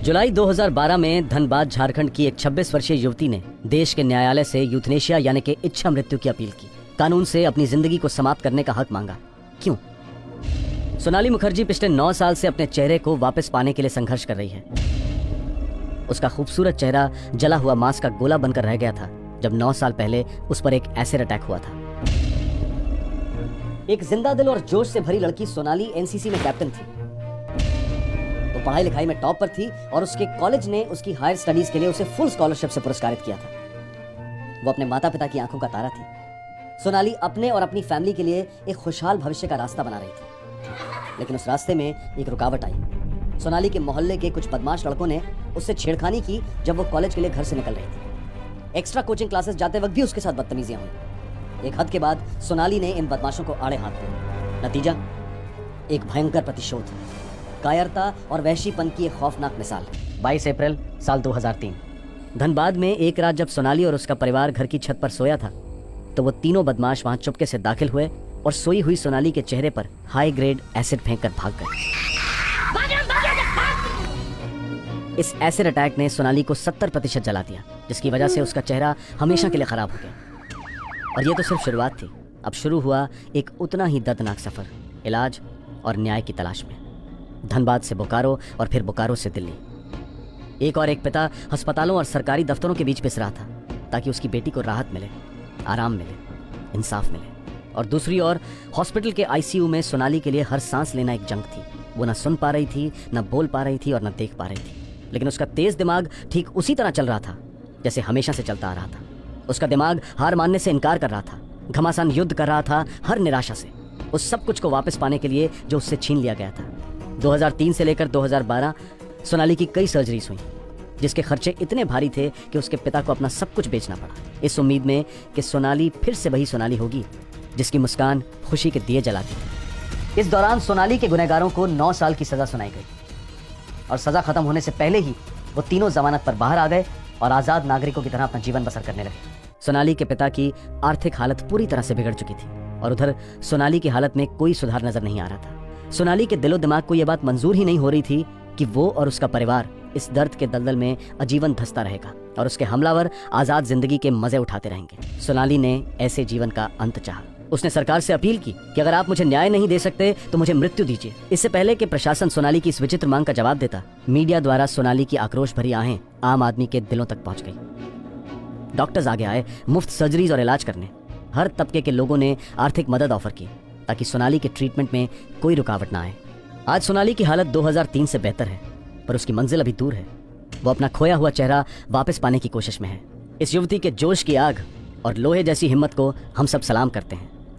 जुलाई 2012 में धनबाद झारखंड की एक 26 वर्षीय युवती ने देश के न्यायालय से यूथनेशिया यानी कि इच्छा मृत्यु की अपील की। कानून से अपनी जिंदगी को समाप्त करने का हक मांगा। क्यों? सोनाली मुखर्जी पिछले 9 साल से अपने चेहरे को वापस पाने के लिए संघर्ष कर रही है। उसका खूबसूरत चेहरा जला हुआ मांस का गोला बनकर रह गया था जब 9 साल पहले उस पर एक एसिड अटैक हुआ था। एक जिंदा दिल और जोश से भरी लड़की सोनाली एनसीसी में कैप्टन थी। तो पढ़ाई लिखाई में टॉप पर थी और उसके कॉलेज ने उसकी हायर स्टडीज के लिए उसे फुल स्कॉलरशिप से पुरस्कारित किया था। वो अपने माता पिता की आंखों का तारा थी। सोनाली अपने और अपनी फैमिली के लिए एक खुशहाल भविष्य का रास्ता बना रही थी, लेकिन उस रास्ते में एक रुकावट आई। सोनाली के मोहल्ले के कुछ बदमाश लड़कों ने उससे छेड़खानी की जब वो कॉलेज के लिए घर से निकल रही थी। एक्स्ट्रा कोचिंग क्लासेस जाते वक्त भी उसके साथ बदतमीजियां हुई। एक हद के बाद सोनाली ने इन बदमाशों को आड़े हाथ दिए। नतीजा, एक भयंकर प्रतिशोध, कायरता और वहशीपन की एक खौफनाक मिसाल। 22 अप्रैल साल 2003 धनबाद में एक रात जब सोनाली और उसका परिवार घर की छत पर सोया था तो वो तीनों बदमाश वहां चुपके से दाखिल हुए और सोई हुई सोनाली के चेहरे पर हाई ग्रेड एसिड फेंककर भाग गए। इस एसिड अटैक ने सोनाली को 70% जला दिया, जिसकी वजह से उसका चेहरा हमेशा के लिए खराब हो गया। और ये तो सिर्फ शुरुआत थी। अब शुरू हुआ एक उतना ही दर्दनाक सफर, इलाज और न्याय की तलाश में। धनबाद से बोकारो और फिर बोकारो से दिल्ली। एक पिता अस्पतालों और सरकारी दफ्तरों के बीच पिस रहा था ताकि उसकी बेटी को राहत मिले, आराम मिले, इंसाफ मिले। और दूसरी ओर हॉस्पिटल के आईसीयू में सोनाली के लिए हर सांस लेना एक जंग थी। वो न सुन पा रही थी, न बोल पा रही थी और न देख पा रही थी, लेकिन उसका तेज दिमाग ठीक उसी तरह चल रहा था जैसे हमेशा से चलता आ रहा था। उसका दिमाग हार मानने से इनकार कर रहा था, घमासान युद्ध कर रहा था हर निराशा से, उस सब कुछ को वापस पाने के लिए जो उससे छीन लिया गया था। 2003 से लेकर 2012 सोनाली की कई सर्जरीज हुई, जिसके खर्चे इतने भारी थे कि उसके पिता को अपना सब कुछ बेचना पड़ा, इस उम्मीद में कि सोनाली फिर से वही सोनाली होगी जिसकी मुस्कान खुशी के दिए जलाती थी। इस दौरान सोनाली के गुनहगारों को 9 साल की सजा सुनाई गई और सजा खत्म होने से पहले ही वो तीनों जमानत पर बाहर आ गए और आजाद नागरिकों की तरह अपना जीवन बसर करने लगे। सोनाली के पिता की आर्थिक हालत पूरी तरह से बिगड़ चुकी थी और उधर सोनाली की हालत में कोई सुधार नजर नहीं आ रहा था। सोनाली के दिलो दिमाग को यह बात मंजूर ही नहीं हो रही थी कि वो और उसका परिवार इस दर्द के दलदल में आजीवन धंसता रहेगा और उसके हमलावर आजाद जिंदगी के मजे उठाते रहेंगे। सोनाली ने ऐसे जीवन का अंत चाहा। उसने सरकार से अपील की कि अगर आप मुझे न्याय नहीं दे सकते तो मुझे मृत्यु दीजिए। इससे पहले कि प्रशासन सोनाली की इस विचित्र मांग का जवाब देता, मीडिया द्वारा सोनाली की आक्रोश भरी आहें आम आदमी के दिलों तक पहुंच गई। डॉक्टर्स आगे आए मुफ्त सर्जरीज और इलाज करने। हर तबके के लोगों ने आर्थिक मदद ऑफर की ताकि सोनाली के ट्रीटमेंट में कोई रुकावट ना आए। आज सोनाली की हालत 2003 से बेहतर है, पर उसकी मंजिल अभी दूर है। वो अपना खोया हुआ चेहरा वापस पाने की कोशिश में है। इस युवती के जोश की आग और लोहे जैसी हिम्मत को हम सब सलाम करते हैं।